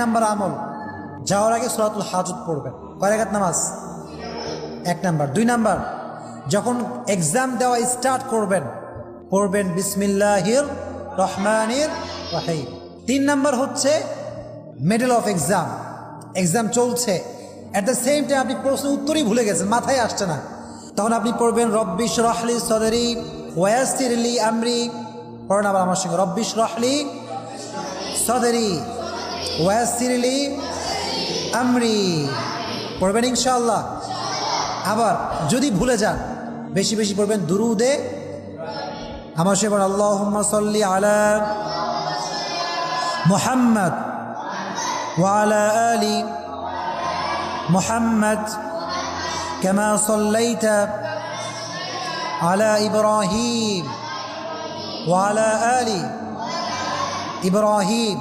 Number আমল, যাওয়ার আগে সূরাতুল হাজত পড়বেন। কয় রাকাত নামাজ? 1 নাম্বার। 2 নাম্বার, যখন এক্সাম দেওয়া স্টার্ট করবেন পড়বেন বিসমিল্লাহির রহমানির রহিম। 3 নাম্বার হচ্ছে মিডল অফ এক্সাম, এক্সাম চলছে, অ্যাট দ্য সেম টাইম আপনি প্রশ্ন উত্তরই ভুলে গেছেন, মাথায় আসছে না, তখন আপনি পড়বেন রব্বি ইশরাহ লি সাদরি ওয়া ইয়াসসির লি আমরি। পড়েন আবার আমার সঙ্গে, রব্বি ইশরাহ লি সাদরি ওয়া ইয়াসসির লি আমরি। পড়বেন ইনশাআল্লাহ। আবার যদি ভুলে যান বেশি বেশি পড়বেন দুরুদে আমার সঙ্গে পড়েন আল্লাহুম্মা সাল্লি আলা মুহাম্মদ ওয়া আলা আলি মুহাম্মদ কামা সাল্লাইতা আলা ইব্রাহিম ওয়া আলা আলি ইব্রাহিম